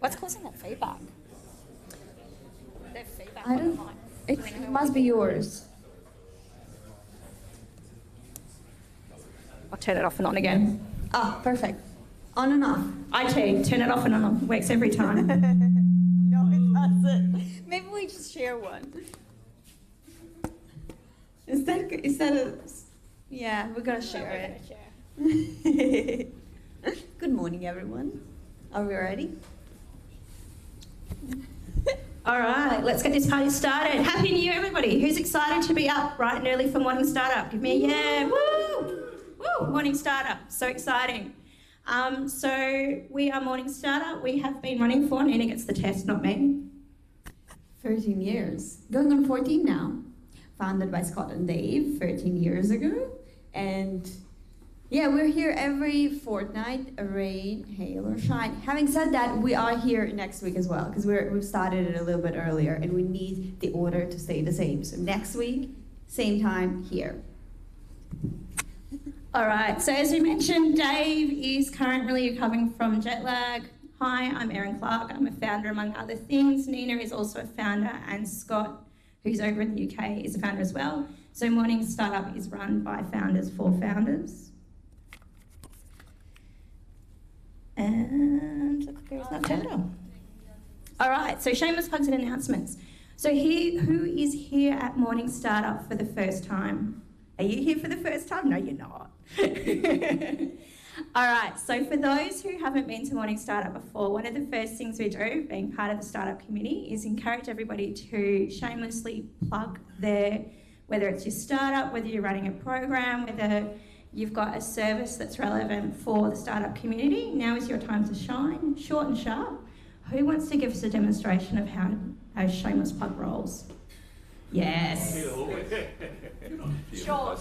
What's causing that feedback? That feedback I don't. It must be yours. I'll turn it off and on again. Ah, perfect. On and off. IT, turn it off and on. Works every time. No, it doesn't. Maybe we just share one. Is that a? Yeah, we're gonna share it. Good morning, everyone. Are we ready? All right, let's get this party started. Happy New Year, everybody. Who's excited to be up bright and early for Morning Startup? Give me a yeah. Woo! Woo! Morning Startup. So exciting. So we are Morning Startup. We have been running for, Nina gets the test, not me. 13 years. Going on 14 now. Founded by Scott and Dave 13 years ago. And yeah, we're here every fortnight, rain, hail, or shine. Having said that, we are here next week as well, because we've started it a little bit earlier, and we need the order to stay the same. So next week, same time here. All right, so as we mentioned, Dave is currently recovering from jet lag. Hi, I'm Erin Clark. I'm a founder, among other things. Nina is also a founder, and Scott, who's over in the UK, is a founder as well. So Morning Startup is run by founders for founders. And the clicker is not turned on. All right, so shameless plugs and announcements. So who is here at Morning Startup for the first time? Are you here for the first time? No, you're not. All right, so for those who haven't been to Morning Startup before, one of the first things we do, being part of the startup community, is encourage everybody to shamelessly plug whether it's your startup, whether you're running a program, whether you've got a service that's relevant for the startup community. Now is your time to shine, short and sharp. Who wants to give us a demonstration of how a shameless plug rolls? Yes. Sure.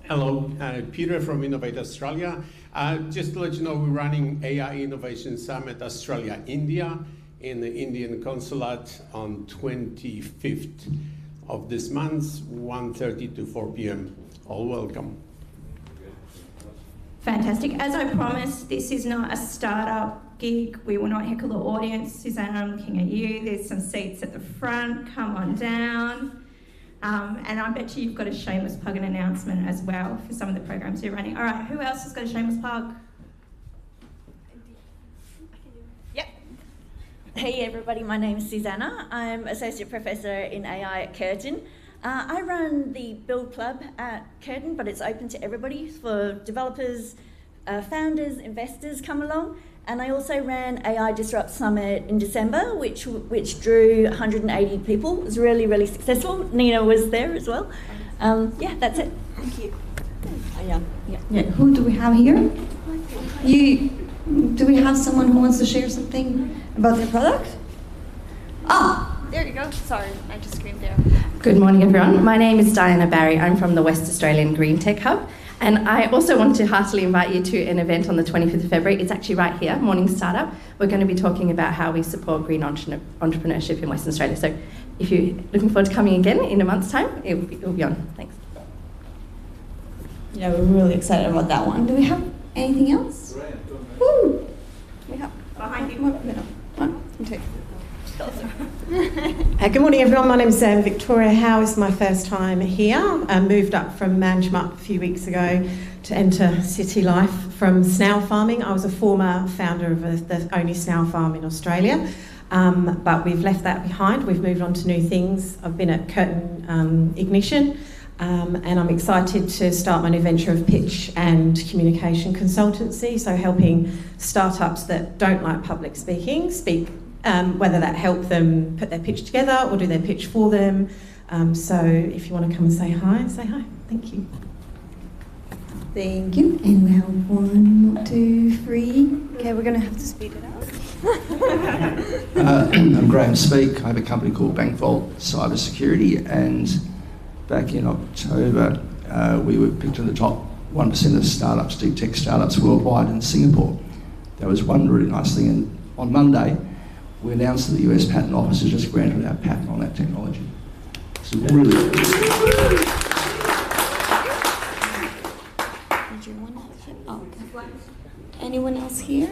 Hello, Peter from Innovate Australia. Just to let you know, we're running AI Innovation Summit Australia, India in the Indian Consulate on 25th of this month, 1:30 to 4 p.m. All welcome. Fantastic. As I promised, this is not a startup gig. We will not heckle the audience. Suzanne, I'm looking at you. There's some seats at the front. Come on down. And I bet you've got a shameless plug and announcement as well for some of the programs you're running. All right, who else has got a shameless plug? Yep. Hey everybody, my name is Susanna. I'm Associate Professor in AI at Curtin. I run the Build Club at Curtin, but it's open to everybody, for developers, founders, investors come along. And I also ran AI Disrupt Summit in December, which drew 180 people. It was really, really successful. Nina was there as well. Yeah, that's it. Thank you. Yeah. Who do we have here? Do we have someone who wants to share something about their product? Ah, there you go. Sorry, I just screamed there. Good morning, everyone. My name is Diana Barry. I'm from the West Australian Green Tech Hub. And I also want to heartily invite you to an event on the 25th of February. It's actually right here, Morning Startup. We're going to be talking about how we support green entrepreneurship in Western Australia. So if you're looking forward to coming again in a month's time, it will be on. Thanks. Yeah, we're really excited about that one. Do we have anything else? Woo! We have behind you. One, two. Good morning, everyone. My name is Victoria Howe. It's my first time here. I moved up from Manjimup a few weeks ago to enter city life from snail farming. I was a former founder of the only snail farm in Australia, but we've left that behind. We've moved on to new things. I've been at Curtin Ignition, and I'm excited to start my new venture of pitch and communication consultancy, so helping startups that don't like public speaking speak, whether that help them put their pitch together or do their pitch for them. So if you want to come and say hi, say hi. Thank you. Thank you. And we have 1, 2, 3. Okay, we're going to have to speed it up. I'm Graham Speak. I have a company called Bankvault Cybersecurity, and back in October we were picked in the top 1% of startups, deep tech startups worldwide in Singapore. That was one really nice thing, and on Monday we announced that the US Patent Office has just granted our patent on that technology. So really Did you want to? Oh, okay. Anyone else here?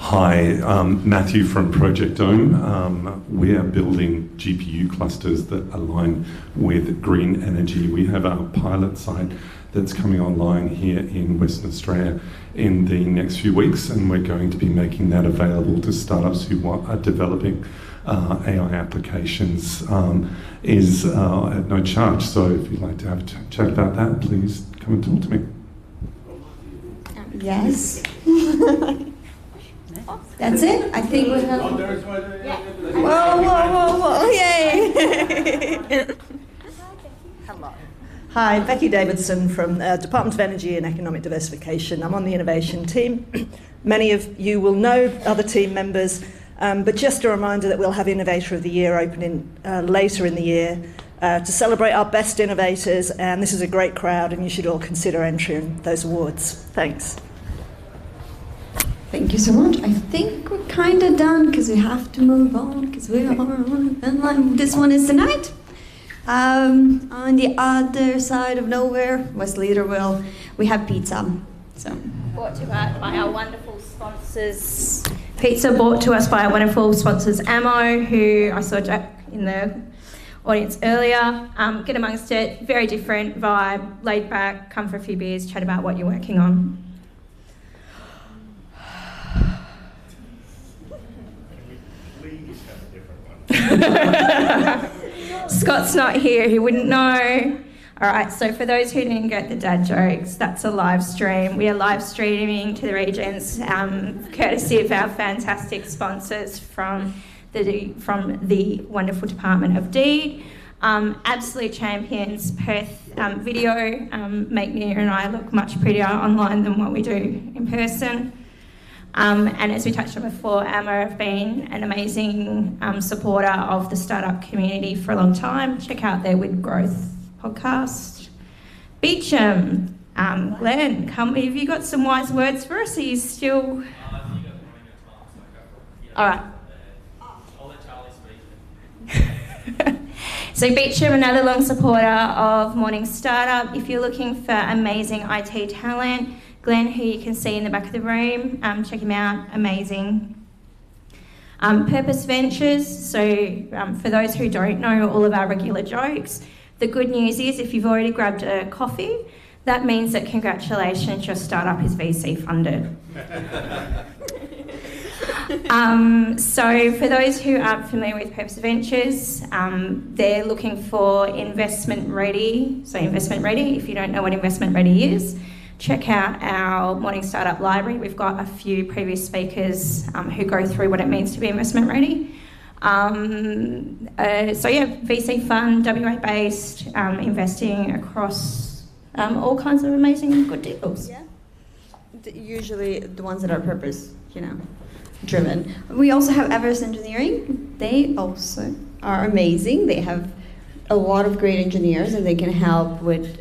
Hi, Matthew from Project Dome. We are building GPU clusters that align with green energy. We have our pilot site that's coming online here in Western Australia in the next few weeks, and we're going to be making that available to startups who are developing AI applications is at no charge. So if you'd like to have a chat about that, please come and talk to me. Yes. That's it. I think we have. Whoa, yay! Hello. Hi, Becky Davidson from Department of Energy and Economic Diversification. I'm on the innovation team. Many of you will know other team members, but just a reminder that we'll have Innovator of the Year opening later in the year to celebrate our best innovators, and this is a great crowd, and you should all consider entering those awards. Thanks. Thank you so much. I think we're kind of done because we have to move on because we are on. This one is tonight. On the other side of nowhere, West Leaderville, we have pizza. So Brought to us by our wonderful sponsors. Pizza brought to us by our wonderful sponsors, Ammo, who I saw Jack in the audience earlier. Get amongst it. Very different vibe, laid back, come for a few beers, chat about what you're working on. Scott's not here, he wouldn't know. All right, so for those who didn't get the dad jokes, that's a live stream. We are live streaming to the regions, courtesy of our fantastic sponsors from the wonderful Department of Deed. Absolute champions. Perth video make Nia and I look much prettier online than what we do in person. And as we touched on before, Ammo have been an amazing supporter of the startup community for a long time. Check out their With Growth podcast. Beecham, Glenn, have you got some wise words for us? Are you still... All right. I'll let Charlie speak. So Beecham, another long supporter of Morning Startup. If you're looking for amazing IT talent, Glenn, who you can see in the back of the room, check him out, amazing. Purpose Ventures, so for those who don't know all of our regular jokes, the good news is if you've already grabbed a coffee, that means that congratulations, your startup is VC funded. So for those who aren't familiar with Purpose Ventures, they're looking for investment ready. So investment ready, if you don't know what investment ready is, check out our Morning Startup Library. We've got a few previous speakers who go through what it means to be investment ready. So yeah, VC fund, WA based, investing across all kinds of amazing good deals. Yeah. Usually the ones that are purpose, driven. We also have Everest Engineering. They also are amazing. They have a lot of great engineers and they can help with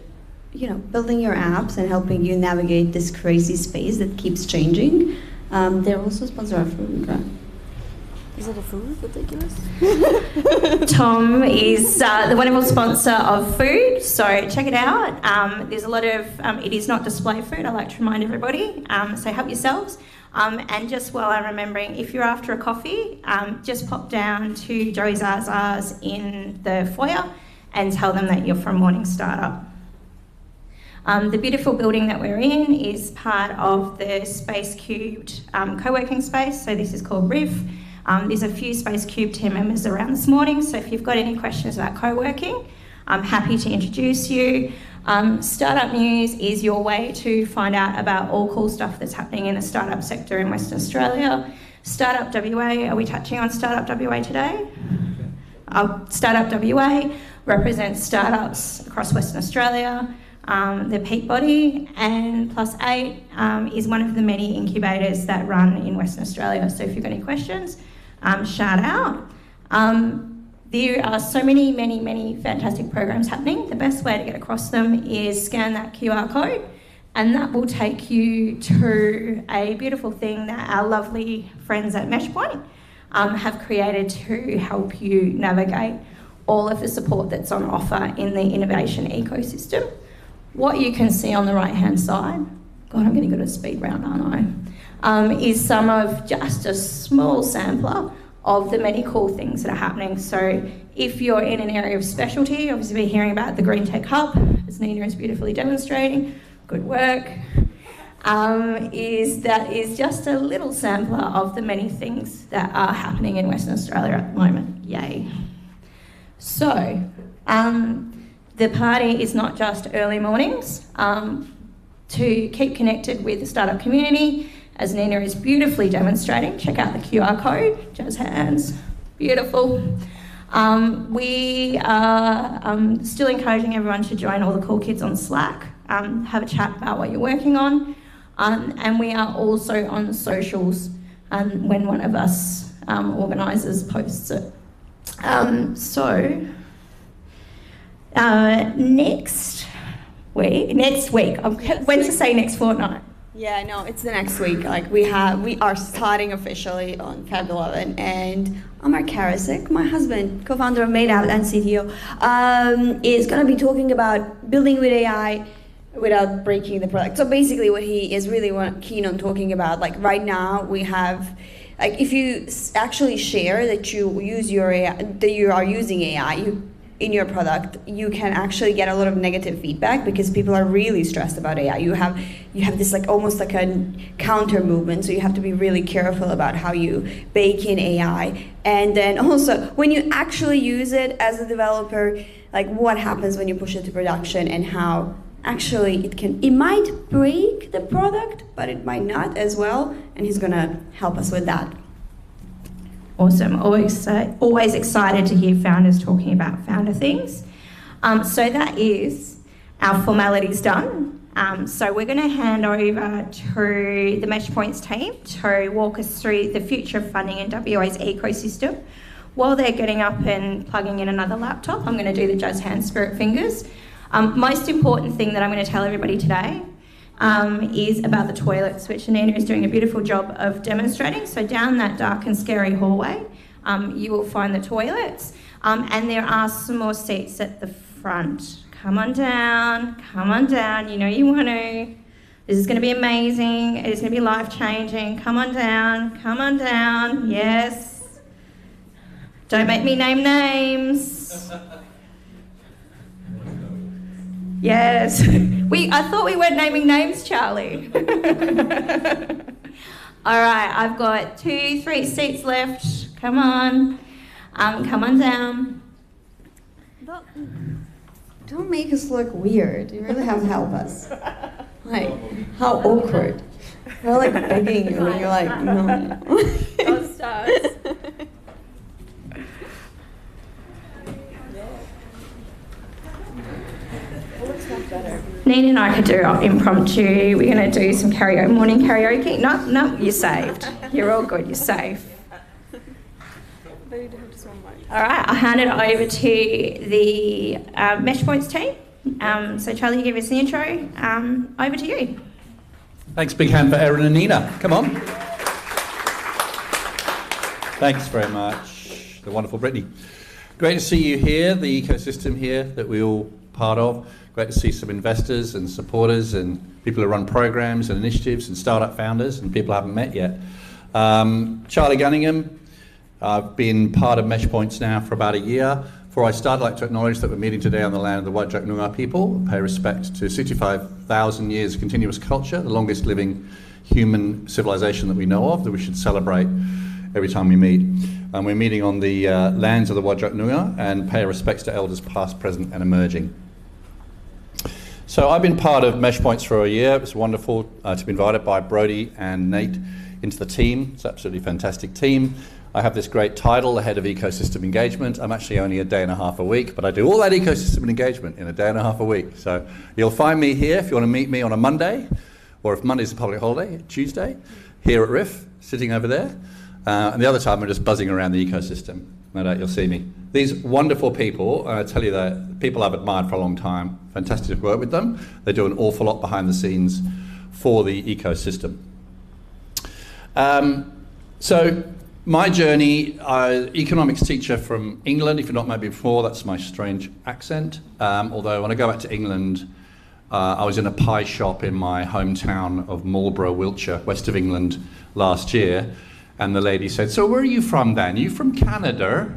building your apps and helping you navigate this crazy space that keeps changing. They're also a sponsor of Food Grant. Is it a food ridiculous? Tom is the wonderful sponsor of food, so check it out. There's a lot of, it is not display food, I like to remind everybody, so help yourselves. And just while I'm remembering, if you're after a coffee, just pop down to Joey Zaza's in the foyer and tell them that you're from Morning Startup. The beautiful building that we're in is part of the Space Cubed co-working space, so this is called Riff. There's a few Space Cube team members around this morning, so if you've got any questions about co-working, I'm happy to introduce you. Startup News is your way to find out about all cool stuff that's happening in the startup sector in Western Australia. Startup WA, are we touching on Startup WA today? Startup WA represents startups across Western Australia. The peak body, and +8 is one of the many incubators that run in Western Australia. So if you've got any questions, shout out. There are so many fantastic programs happening. The best way to get across them is scan that QR code, and that will take you to a beautiful thing that our lovely friends at Meshpoint have created to help you navigate all of the support that's on offer in the innovation ecosystem. What you can see on the right-hand side, God, I'm getting good at speed round, aren't is some of just a small sampler of the many cool things that are happening. So if you're in an area of specialty, obviously we're hearing about the Green Tech Hub, as Nina is beautifully demonstrating, good work, is just a little sampler of the many things that are happening in Western Australia at the moment. Yay. So, the party is not just early mornings. To keep connected with the startup community, as Nina is beautifully demonstrating, check out the QR code, Jazz hands, beautiful. We are still encouraging everyone to join all the cool kids on Slack, have a chat about what you're working on, and we are also on socials when one of us organisers posts it. Next week, I went to say next fortnight. Yeah, no, it's the next week. Like we are starting officially on Feb 11, and Amar Karasik, my husband, co-founder of MadeApp and CTO, is going to be talking about building with AI without breaking the product. So basically, what he is really keen on talking about, like right now, we have, like if you actually share that you use your AI, that you are using AI, in your product, you can actually get a lot of negative feedback because people are really stressed about AI. You have this like almost like a counter movement, so you have to be really careful about how you bake in AI. And then also when you actually use it as a developer, like what happens when you push it to production and how actually it might break the product, but it might not as well. And he's gonna help us with that. Awesome. Always excited to hear founders talking about founder things. So that is our formalities done. So we're going to hand over to the Meshpoints team to walk us through the future of funding in WA's ecosystem. While they're getting up and plugging in another laptop, I'm going to do the jazz hand spirit fingers. Most important thing that I'm going to tell everybody today is about the toilets, which Nina is doing a beautiful job of demonstrating. So down that dark and scary hallway, you will find the toilets, and there are some more seats at the front. Come on down, you know you want to. This is going to be amazing, it is going to be life-changing. Come on down, yes. Don't make me name names. Yes. I thought we weren't naming names, Charlie. All right, I've got 2-3 seats left. Come on. Come on down. Don't make us look weird. You really have to help us. Like, how awkward. We're like begging you and you're like, no. All stars. Nina and I could do impromptu. We're going to do some morning karaoke. No, you're saved. You're all good, you're safe. All right, I'll hand it over to the Meshpoints team. So Charlie, you give us the intro. Over to you. Thanks, big hand for Erin and Nina. Come on. Thanks very much. The wonderful Brittany. Great to see you here, the ecosystem here that we're all part of. Great to see some investors and supporters and people who run programs and initiatives and startup founders and people I haven't met yet. Charlie Gunningham, I've been part of Meshpoints now for about a year. Before I start, I'd like to acknowledge that we're meeting today on the land of the Whadjuk Noongar people. Pay respect to 65,000 years of continuous culture, the longest living human civilization that we know of, that we should celebrate every time we meet. And we're meeting on the lands of the Whadjuk Noongar and pay respects to elders past, present and emerging. So I've been part of Meshpoints for a year. It's wonderful to be invited by Brodie and Nate into the team. It's an absolutely fantastic team. I have this great title, the Head of Ecosystem Engagement. I'm actually only a day and a half a week, but I do all that ecosystem engagement in a day and a half a week. So you'll find me here if you want to meet me on a Monday, or if Monday's a public holiday, Tuesday, here at RIF, sitting over there. And the other time I'm just buzzing around the ecosystem. No doubt you'll see me. These wonderful people, I tell you that people I've admired for a long time, fantastic to work with them. They do an awful lot behind the scenes for the ecosystem. So my journey, economics teacher from England. If you've not met me before, that's my strange accent. Although when I go back to England, I was in a pie shop in my hometown of Marlborough, Wiltshire, west of England, last year, and the lady said, "So where are you from, Dan? Are you from Canada?"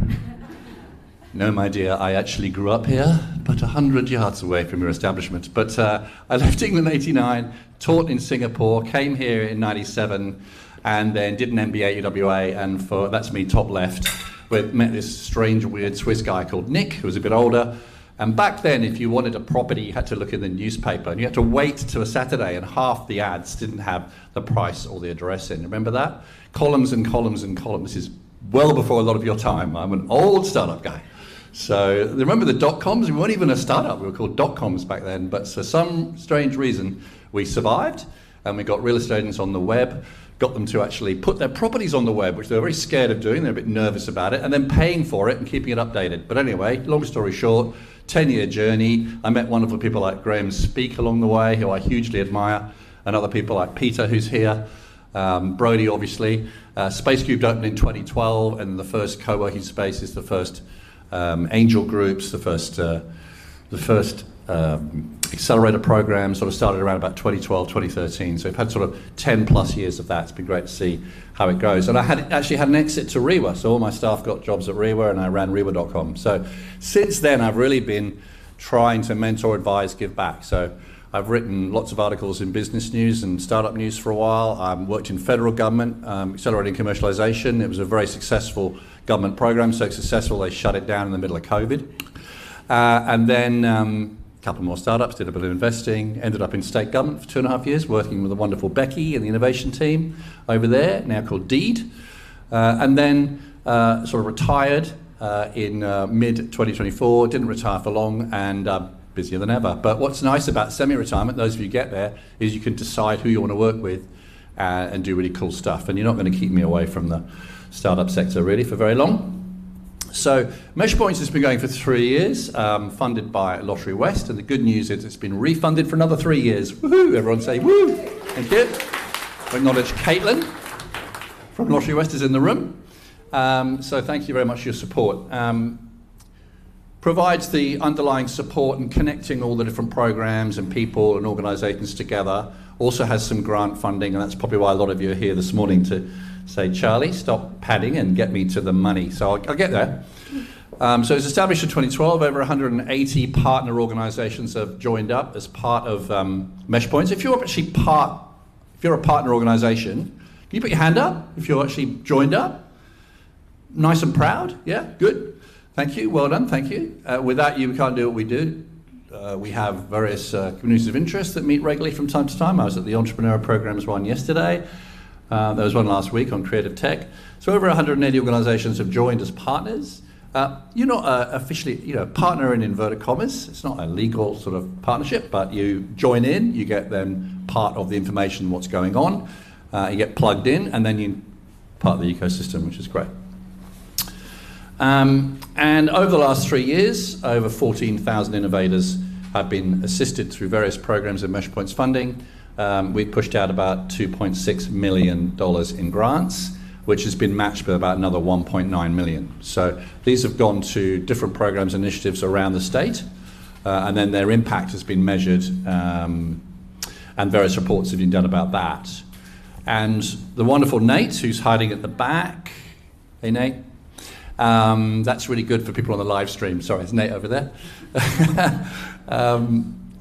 No, my dear, I actually grew up here, but 100 yards away from your establishment. But I left England in '89, taught in Singapore, came here in '97, and then did an MBA at UWA, and that's me, top left, met this strange, weird Swiss guy called Nick, who was a bit older. And back then, if you wanted a property, you had to look in the newspaper, and you had to wait till a Saturday, and half the ads didn't have the price or the address in. Remember that? Columns and columns and columns. This is well before a lot of your time. I'm an old startup guy. So remember the dot-coms? We weren't even a startup. We were called dot-coms back then. But for some strange reason, we survived, and we got real estate agents on the web, got them to actually put their properties on the web, which they were very scared of doing. They're a bit nervous about it, and then paying for it and keeping it updated. But anyway, long story short, 10-year journey. I met wonderful people like Graham Speak along the way, who I hugely admire, and other people like Peter, who's here, Brody, obviously. Space Cube opened in 2012, and the first co-working space is the first angel groups, the first accelerator program sort of started around about 2012, 2013. So we've had sort of 10 plus years of that. It's been great to see how it goes. And I actually had an exit to Rewa. So all my staff got jobs at Rewa, and I ran Rewa.com. So since then, I've really been trying to mentor, advise, give back. So I've written lots of articles in business news and startup news for a while. I worked in federal government, accelerating commercialization. It was a very successful government program, so successful they shut it down in the middle of COVID. And then a couple more startups, did a bit of investing, ended up in state government for 2.5 years, working with the wonderful Becky and the innovation team over there, now called Deed. And then sort of retired in mid-2024, didn't retire for long, and busier than ever. But what's nice about semi-retirement, those of you who get there, is you can decide who you want to work with and do really cool stuff. And you're not going to keep me away from the startup sector really for very long. So Meshpoints has been going for 3 years, funded by Lotterywest, and the good news is it's been refunded for another 3 years. Woohoo! Everyone say woo! Thank you. I acknowledge Caitlin from Lotterywest is in the room. So thank you very much for your support. Provides the underlying support and connecting all the different programs and people and organisations together. Also has some grant funding, and that's probably why a lot of you are here this morning to say, Charlie, stop padding and get me to the money. So I'll get there. So it was established in 2012. Over 180 partner organisations have joined up as part of Meshpoints. If you're a partner organisation, can you put your hand up if you're actually joined up? Nice and proud? Yeah, good. Thank you. Well done. Thank you. Without you, we can't do what we do. We have various communities of interest that meet regularly from time to time. I was at the Entrepreneur Programs one yesterday. There was one last week on creative tech. So over 180 organisations have joined as partners. You're not officially, partner in inverted commas. It's not a legal sort of partnership, but you join in, you get then part of the information, what's going on. You get plugged in, and then you're part of the ecosystem, which is great. And over the last 3 years, over 14,000 innovators have been assisted through various programs of Meshpoints funding. We've pushed out about $2.6 million in grants, which has been matched by about another 1.9 million. So these have gone to different programs and initiatives around the state, and then their impact has been measured, and various reports have been done about that. And the wonderful Nate, who's hiding at the back. Hey, Nate. That's really good for people on the live stream. Sorry, it's Nate over there.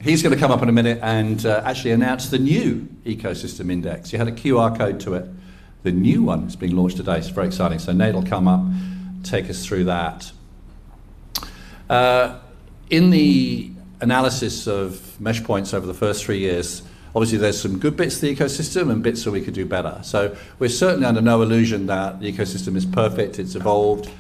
He's going to come up in a minute and actually announce the new ecosystem index. You had a QR code to it. The new one is being launched today. It's very exciting. So Nate will come up, take us through that. In the analysis of Meshpoints over the first 3 years, obviously there's some good bits of the ecosystem and bits that we could do better. So we're certainly under no illusion that the ecosystem is perfect, it's evolved.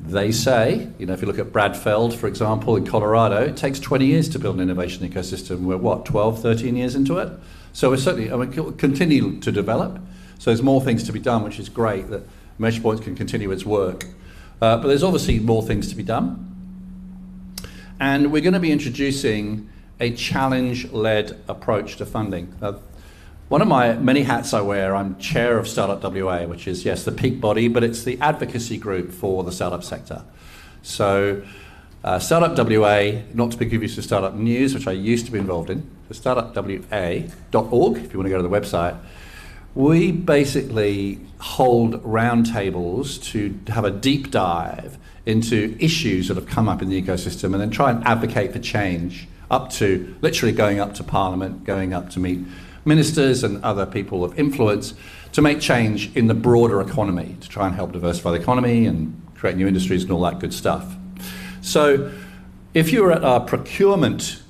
They say, if you look at Bradfeld, for example, in Colorado, it takes 20 years to build an innovation ecosystem. We're 12, 13 years into it? So we're certainly, continue to develop. So there's more things to be done, which is great that Meshpoints can continue its work. But there's obviously more things to be done. And we're going to be introducing a challenge-led approach to funding. One of my many hats I wear, I'm chair of Startup WA, which is, yes, the peak body, but it's the advocacy group for the startup sector. So Startup WA, not to be confused with Startup News, which I used to be involved in, so startupwa.org, if you want to go to the website. We basically hold roundtables to have a deep dive into issues that have come up in the ecosystem and then try and advocate for change, up to literally going up to Parliament, going up to meet ministers and other people of influence to make change in the broader economy, to try and help diversify the economy and create new industries and all that good stuff. So if you were at our procurement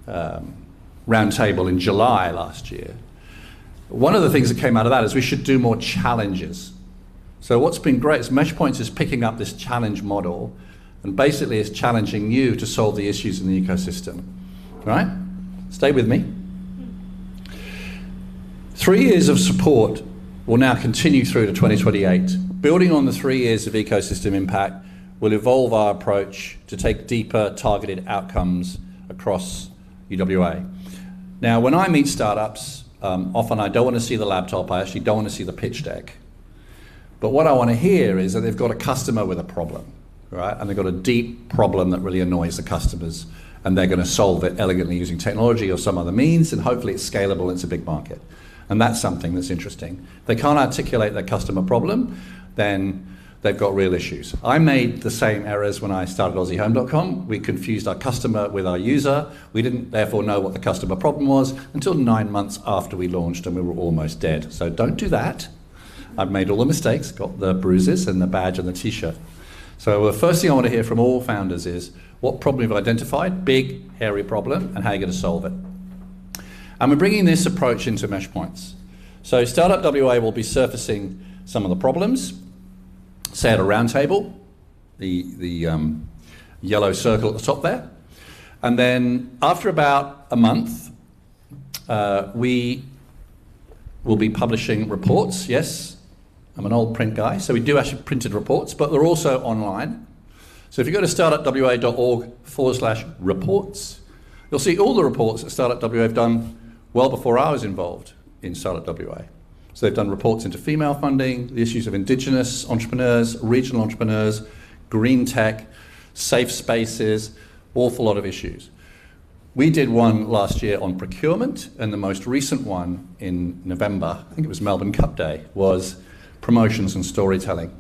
roundtable in July last year, one of the things that came out of that is we should do more challenges. So what's been great is Meshpoints is picking up this challenge model and basically is challenging you to solve the issues in the ecosystem. Right? Stay with me. 3 years of support will now continue through to 2028. Building on the 3 years of ecosystem impact will evolve our approach to take deeper targeted outcomes across UWA. Now, when I meet startups, often I don't want to see the laptop, I actually don't want to see the pitch deck. But what I want to hear is that they've got a customer with a problem, right? And they've got a deep problem that really annoys the customers, and they're going to solve it elegantly using technology or some other means, and hopefully it's scalable and it's a big market. And that's something that's interesting. If they can't articulate their customer problem, then they've got real issues. I made the same errors when I started AussieHome.com. We confused our customer with our user. We didn't therefore know what the customer problem was until 9 months after we launched and we were almost dead. So don't do that. I've made all the mistakes, got the bruises and the badge and the t-shirt. So the first thing I want to hear from all founders is what problem you've identified, big, hairy problem, and how you're going to solve it. And we're bringing this approach into Meshpoints. So Startup WA will be surfacing some of the problems, say at a round table, the yellow circle at the top there. And then after about a month, we will be publishing reports. Yes, I'm an old print guy, so we do actually printed reports, but they're also online. So if you go to startupwa.org/reports, you'll see all the reports that Startup WA have done well before I was involved in Startup WA. So they've done reports into female funding, the issues of Indigenous entrepreneurs, regional entrepreneurs, green tech, safe spaces, awful lot of issues. We did one last year on procurement, and the most recent one in November, I think it was Melbourne Cup Day, was promotions and storytelling.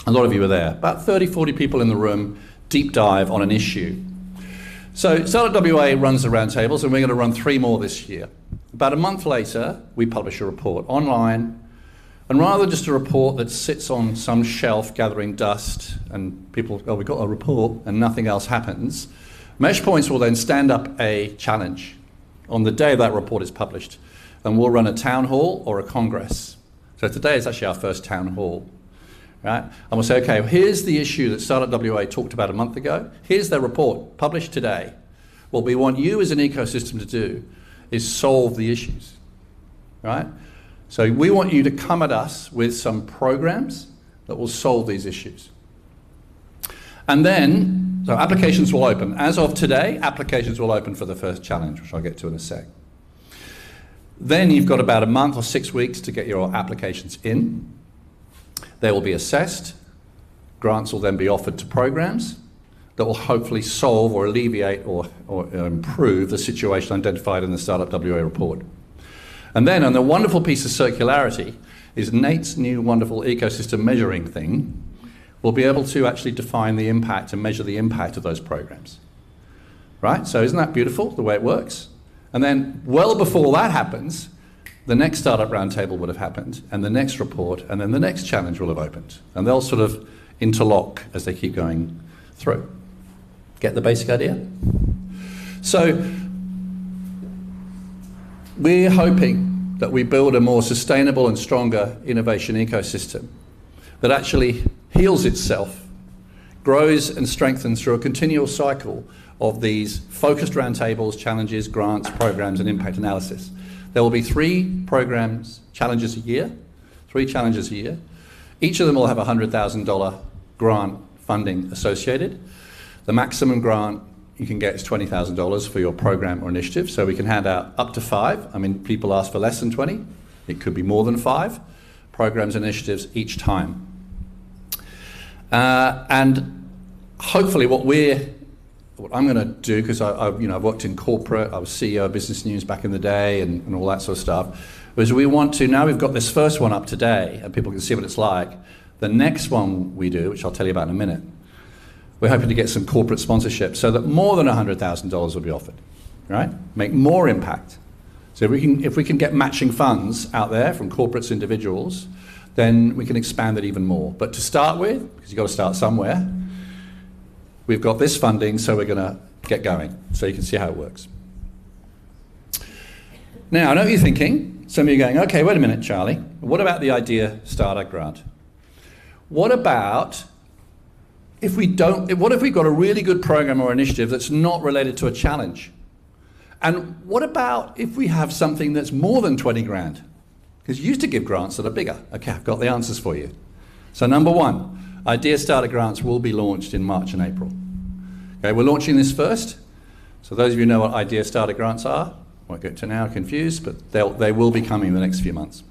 A lot of you were there, about 30, 40 people in the room, deep dive on an issue. So Startup WA runs the roundtables, and we're going to run 3 more this year. About a month later, we publish a report online, and rather than just a report that sits on some shelf gathering dust and people, oh, we got a report and nothing else happens, Meshpoints will then stand up a challenge on the day that report is published, and we'll run a town hall or a congress. So today is actually our first town hall, right? And we'll say, okay, here's the issue that Startup WA talked about a month ago. Here's their report published today. What we want you as an ecosystem to do is solve the issues, right? So we want you to come at us with some programs that will solve these issues. And then, so applications will open. As of today, applications will open for the first challenge, which I'll get to in a sec. Then you've got about a month or 6 weeks to get your applications in. They will be assessed. Grants will then be offered to programs that will hopefully solve or alleviate or improve the situation identified in the Startup WA report. And then, and the wonderful piece of circularity is Nate's new wonderful ecosystem measuring thing will be able to actually define the impact and measure the impact of those programs. Right? So isn't that beautiful, the way it works? And then, well before that happens, the next Startup Roundtable would have happened, and the next report, and then the next challenge will have opened. And they'll sort of interlock as they keep going through. Get the basic idea? So, we're hoping that we build a more sustainable and stronger innovation ecosystem that actually heals itself, grows and strengthens through a continual cycle of these focused roundtables, challenges, grants, programs, and impact analysis. There will be 3 programs, challenges a year, 3 challenges a year. Each of them will have a $100,000 grant funding associated. The maximum grant you can get is $20,000 for your program or initiative, so we can hand out up to 5. I mean, people ask for less than 20. It could be more than 5 programs and initiatives each time. And hopefully what we're what I'm going to do, because I've worked in corporate, I was CEO of Business News back in the day and all that sort of stuff, was we want to, now we've got this first one up today and people can see what it's like, the next one we do, which I'll tell you about in a minute, we're hoping to get some corporate sponsorship so that more than $100,000 will be offered, right? Make more impact. So if we can get matching funds out there from corporates, individuals, then we can expand it even more. But to start with, because you've got to start somewhere, we've got this funding, so we're going to get going, so you can see how it works. Now, I know what you're thinking. Some of you are going, okay, wait a minute, Charlie. What about the Idea Starter Grant? What about if we don't, what if we've got a really good program or initiative that's not related to a challenge? And what about if we have something that's more than 20 grand? Because you used to give grants that are bigger. Okay, I've got the answers for you. So number one, Idea Starter Grants will be launched in March and April. Okay, we're launching this first. So those of you who know what Idea Starter Grants are, won't get to now confused, but they will be coming in the next few months.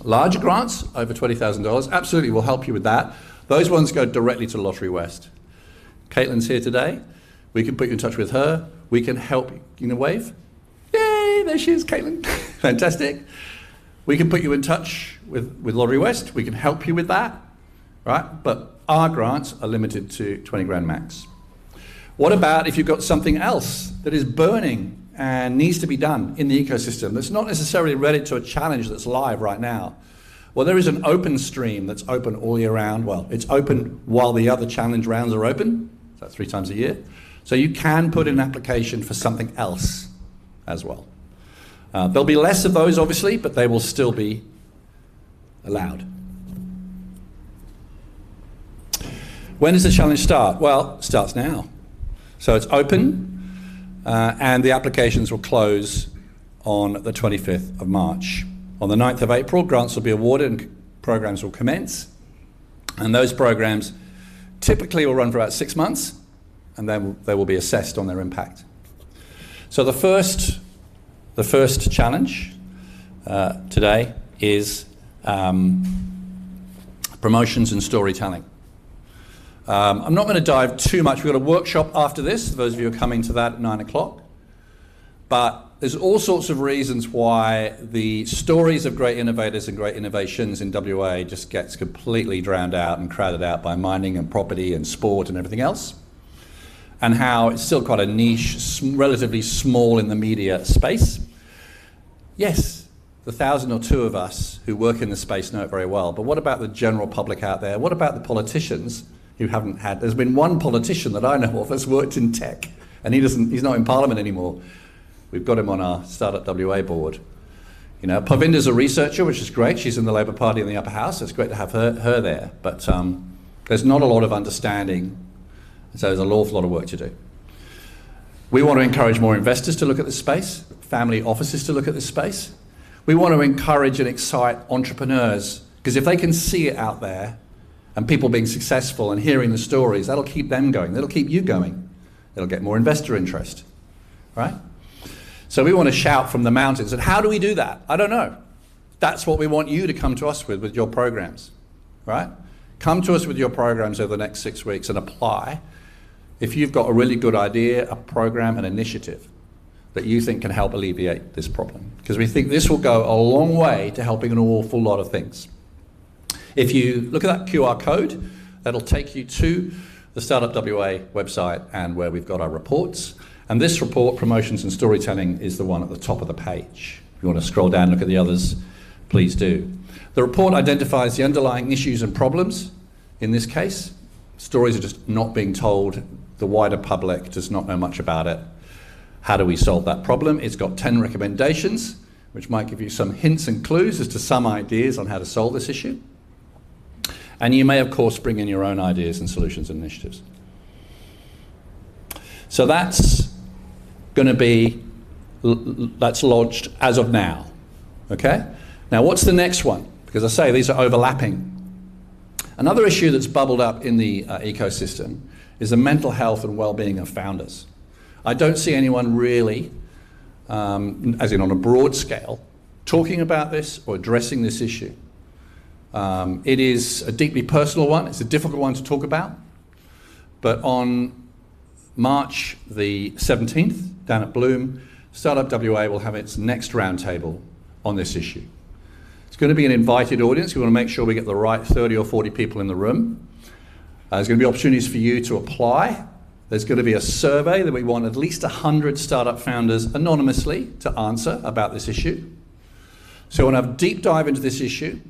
Larger grants, over $20,000, absolutely will help you with that. Those ones go directly to Lotterywest. Caitlin's here today. We can put you in touch with her. We can help you. You know, wave? Yay, there she is, Caitlin. Fantastic. We can put you in touch with Lotterywest. We can help you with that, right? But our grants are limited to 20 grand max. What about if you've got something else that is burning and needs to be done in the ecosystem that's not necessarily related to a challenge that's live right now? Well, there is an open stream that's open all year round. Well, it's open while the other challenge rounds are open. So 3 times a year. So you can put in an application for something else as well. There'll be less of those, obviously, but they will still be allowed. When does the challenge start? Well, it starts now. So it's open, and the applications will close on the 25th of March. On the 9th of April, grants will be awarded and programs will commence. And those programs typically will run for about 6 months, and then they will be assessed on their impact. So the first challenge today is promotions and storytelling. I'm not going to dive too much. We've got a workshop after this, those of you who are coming to that at 9 o'clock. But there's all sorts of reasons why the stories of great innovators and great innovations in WA just gets completely drowned out and crowded out by mining and property and sport and everything else. And how it's still quite a niche, relatively small in the media space. Yes, the 1,000 or 2 of us who work in the space know it very well, but what about the general public out there? What about the politicians who haven't had, there's been one politician that I know of that's worked in tech, and he's not in Parliament anymore. We've got him on our Startup WA board. You know, Parvinder's a researcher, which is great. She's in the Labor Party in the upper house. It's great to have her there, but there's not a lot of understanding, so there's an awful lot of work to do. We want to encourage more investors to look at this space, family offices to look at this space. We want to encourage and excite entrepreneurs, because if they can see it out there and people being successful and hearing the stories, that'll keep them going. That'll keep you going. It'll get more investor interest, right? So we want to shout from the mountains. And how do we do that? I don't know. That's what we want you to come to us with your programs, right? Come to us with your programs over the next 6 weeks and apply. If you've got a really good idea, a program, an initiative that you think can help alleviate this problem. Because we think this will go a long way to helping an awful lot of things. If you look at that QR code, that'll take you to the Startup WA website and where we've got our reports. And this report, Promotions and Storytelling, is the one at the top of the page. If you want to scroll down and look at the others, please do. The report identifies the underlying issues and problems. In this case, stories are just not being told. The wider public does not know much about it. How do we solve that problem? It's got 10 recommendations, which might give you some hints and clues as to some ideas on how to solve this issue. And you may, of course, bring in your own ideas and solutions and initiatives. So that's going to be, that's lodged as of now, okay? Now, what's the next one? Because I say these are overlapping. Another issue that's bubbled up in the ecosystem is the mental health and well-being of founders. I don't see anyone really, as in on a broad scale, talking about this or addressing this issue. It is a deeply personal one. It's a difficult one to talk about. But on March the 17th, down at Bloom, Startup WA will have its next roundtable on this issue. It's going to be an invited audience. We want to make sure we get the right 30 or 40 people in the room. There's going to be opportunities for you to apply. There's going to be a survey that we want at least 100 startup founders anonymously to answer about this issue. So I want to have a deep dive into this issue.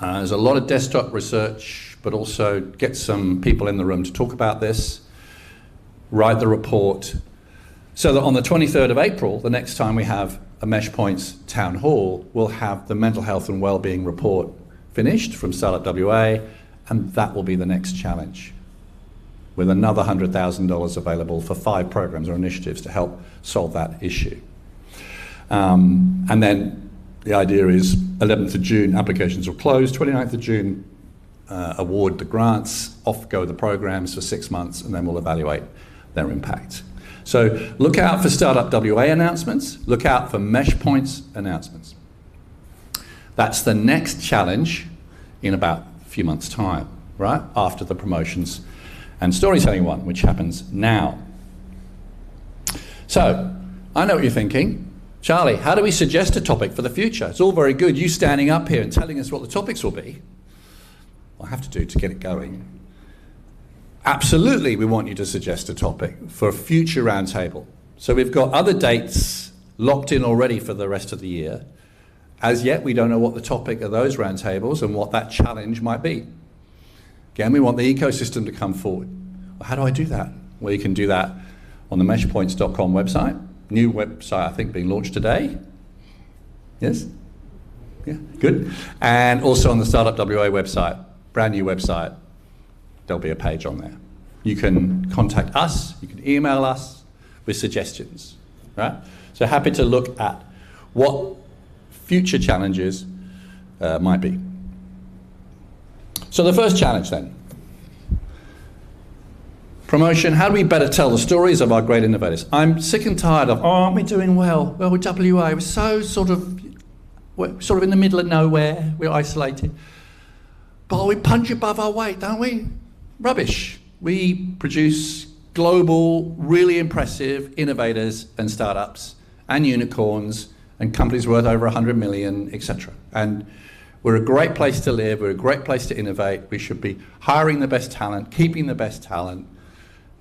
There's a lot of desktop research, but also get some people in the room to talk about this, write the report, so that on the 23rd of April, the next time we have a Meshpoints town hall, we'll have the mental health and wellbeing report finished from Startup WA, and that will be the next challenge, with another $100,000 available for 5 programs or initiatives to help solve that issue. And then the idea is 11th of June, applications will close, 29th of June, award the grants, off go the programs for 6 months, and then we'll evaluate their impact. So look out for Startup WA announcements, look out for Meshpoints announcements. That's the next challenge in about a few months' time, right? After the promotions and storytelling one, which happens now. So, I know what you're thinking. Charlie, how do we suggest a topic for the future? It's all very good, you standing up here and telling us what the topics will be. What I have to do to get it going. Absolutely, we want you to suggest a topic for a future roundtable. So we've got other dates locked in already for the rest of the year. As yet, we don't know what the topic of those roundtables and what that challenge might be. Again, we want the ecosystem to come forward. Well, how do I do that? Well, you can do that on the meshpoints.com website. New website, I think, being launched today. Yes? Yeah, good. And also on the Startup WA website, brand new website. There'll be a page on there. You can contact us, you can email us with suggestions, right? So happy to look at what future challenges might be. So the first challenge then, promotion, how do we better tell the stories of our great innovators? I'm sick and tired of, aren't we doing well? Well, with WA, we're so we're sort of in the middle of nowhere, we're isolated. But we punch above our weight, don't we? Rubbish. We produce global, really impressive innovators and startups and unicorns and companies worth over 100 million, etc. And we're a great place to live, we're a great place to innovate, we should be hiring the best talent, keeping the best talent,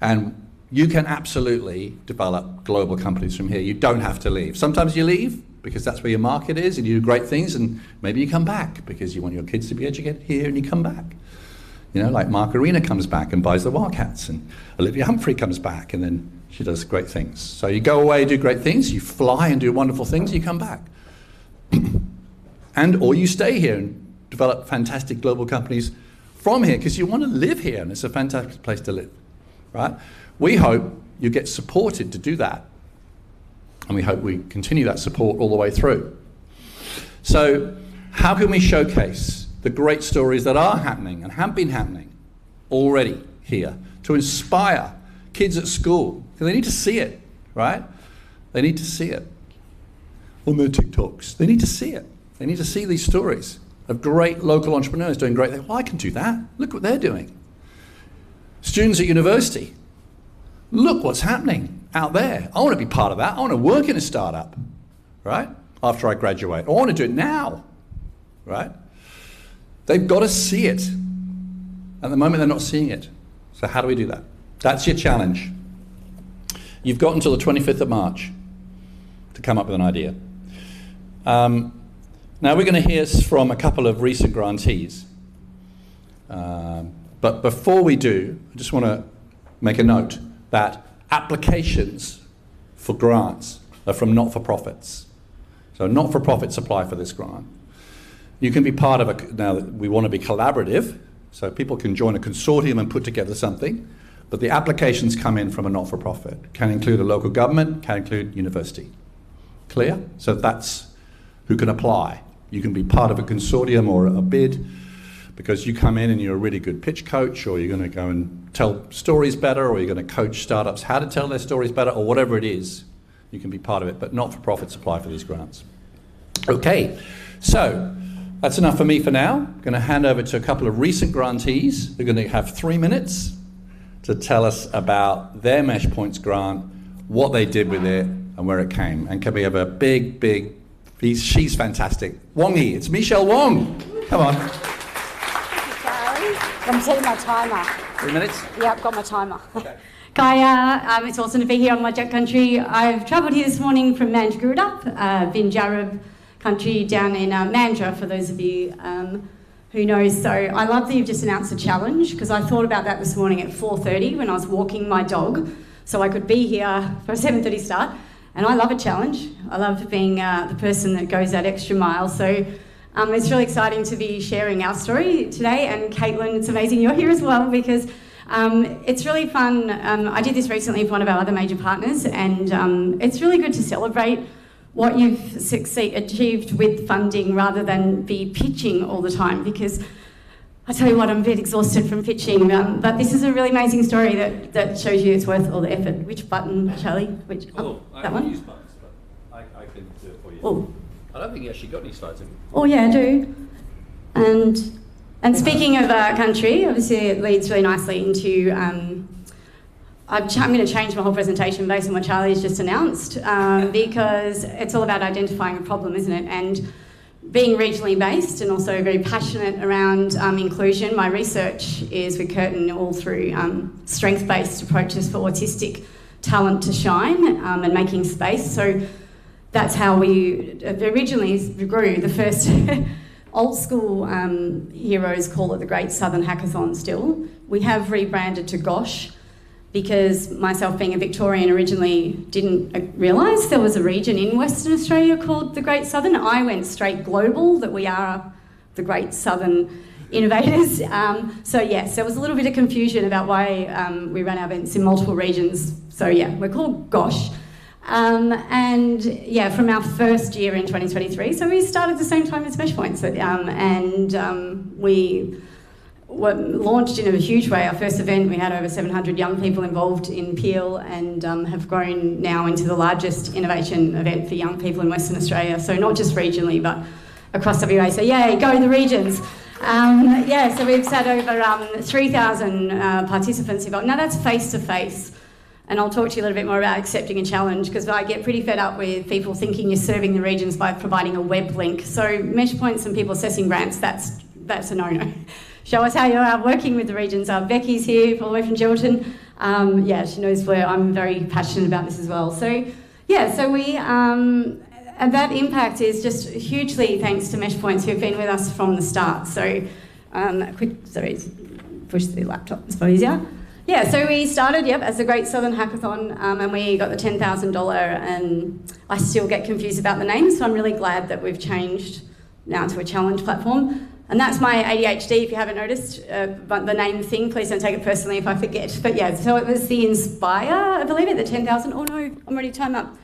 and you can absolutely develop global companies from here. You don't have to leave. Sometimes you leave because that's where your market is and you do great things, and maybe you come back because you want your kids to be educated here and you come back. You know, like Mark Arena comes back and buys the Wildcats, and Olivia Humphrey comes back and then she does great things. So you go away, do great things, you fly and do wonderful things, you come back. Or you stay here and develop fantastic global companies from here because you want to live here and it's a fantastic place to live, right? We hope you get supported to do that. And we hope we continue that support all the way through. So how can we showcase the great stories that are happening and have been happening already here to inspire kids at school? Because they need to see it, right? They need to see it on their TikToks. They need to see it. They need to see these stories of great local entrepreneurs doing great things. Well, I can do that. Look what they're doing. Students at university. Look what's happening out there. I want to be part of that. I want to work in a startup, right? After I graduate. I want to do it now, right? They've got to see it. At the moment, they're not seeing it. So how do we do that? That's your challenge. You've got until the 25th of March to come up with an idea. Now we're going to hear from a couple of recent grantees. But before we do, I just want to make a note that applications for grants are from not-for-profits. So not-for-profits apply for this grant. You can be part of a, now we want to be collaborative, so people can join a consortium and put together something, but the applications come in from a not-for-profit. Can include a local government, can include university. Clear? So that's who can apply. You can be part of a consortium or a bid because you come in and you're a really good pitch coach, or you're going to go and tell stories better, or you're going to coach startups how to tell their stories better, or whatever it is, you can be part of it, but not-for-profits apply for these grants. Okay, so that's enough for me for now. I'm going to hand over to a couple of recent grantees. They're going to have 3 minutes to tell us about their Meshpoints grant, what they did with it, and where it came. And can we have a big, she's fantastic. Wongy, it's Michelle Wong. Come on. I'm setting my timer. 3 minutes? Yeah, I've got my timer. Okay. Kaya, it's awesome to be here on Wajak country. I've travelled here this morning from Manjgurup, Binjarab country down in Mandurah, for those of you who know. So I love that you've just announced a challenge, because I thought about that this morning at 4:30 when I was walking my dog, so I could be here for a 7:30 start. And I love a challenge. I love being the person that goes that extra mile. So it's really exciting to be sharing our story today. And Caitlin, it's amazing you're here as well, because it's really fun. I did this recently for one of our other major partners, and it's really good to celebrate what you've achieved with funding rather than be pitching all the time, because I tell you what, I'm a bit exhausted from pitching, but this is a really amazing story that shows you it's worth all the effort. Which button, Charlie? Which? That one? Use buttons, but I can do it for you. Oh. I don't think you actually got any slides, have you? Oh yeah, I do. And speaking of country, obviously it leads really nicely into, I'm going to change my whole presentation based on what Charlie's just announced, because it's all about identifying a problem, isn't it? And being regionally based and also very passionate around inclusion, my research is with Curtin all through strength-based approaches for autistic talent to shine and making space. So that's how we originally grew. The first old school heroes call it the Great Southern Hackathon still. We have rebranded to GOSH, because myself being a Victorian originally didn't realise there was a region in Western Australia called the Great Southern. I went straight global, that we are the Great Southern Innovators. So yes, there was a little bit of confusion about why we ran our events in multiple regions. So yeah, we're called GOSH. And yeah, from our first year in 2023, so we started at the same time as Meshpoints, and we were launched in a huge way. Our first event, we had over 700 young people involved in Peel, and have grown now into the largest innovation event for young people in Western Australia. So not just regionally, but across WA. So yay, go the regions. Yeah, so we've had over 3,000 participants involved. Now that's face-to-face. And I'll talk to you a little bit more about accepting a challenge, because I get pretty fed up with people thinking you're serving the regions by providing a web link. So Meshpoints and people assessing grants, that's a no-no. Show us how you are working with the regions. Becky's here all the way from Gelton. Yeah, she knows where I'm very passionate about this as well. So yeah, so we, and that impact is just hugely thanks to Meshpoints, who've been with us from the start. So push the laptop, it's probably easier. Yeah, so we started, as the Great Southern Hackathon, and we got the $10,000, and I still get confused about the name, so I'm really glad that we've changed now to a challenge platform. And that's my ADHD, if you haven't noticed, but the name thing, please don't take it personally if I forget. But yeah, so it was the Inspire, I believe it, the 10,000. Oh no, I'm ready to time up.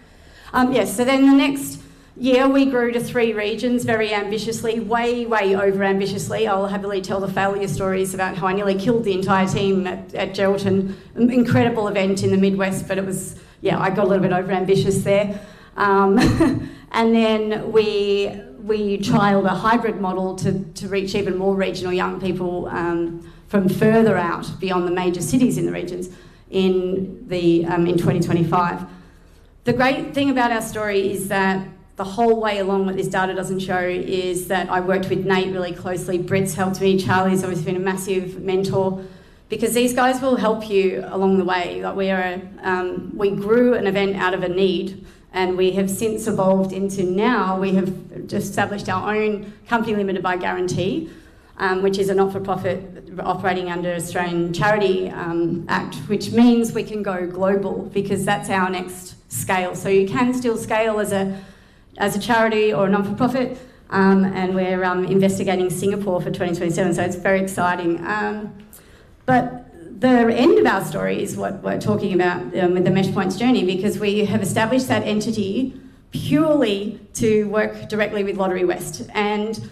Yes, so then the next year we grew to 3 regions very ambitiously, way over ambitiously. I'll happily tell the failure stories about how I nearly killed the entire team at Gelton. Incredible event in the Midwest, but it was, yeah, I got a little bit over ambitious there. And then we trialled a hybrid model to reach even more regional young people from further out beyond the major cities in the regions in 2025. The great thing about our story is that the whole way along, what this data doesn't show is that I worked with Nate really closely. Britt's helped me. Charlie's always been a massive mentor, because these guys will help you along the way. Like we grew an event out of a need, and we have since evolved into now we have just established our own company limited by guarantee, which is a not-for-profit operating under Australian Charity Act, which means we can go global, because that's our next scale. So you can still scale as a charity or a non-for-profit, and we're investigating Singapore for 2027, so it's very exciting. But the end of our story is what we're talking about with the Meshpoints journey, because we have established that entity purely to work directly with Lotterywest. And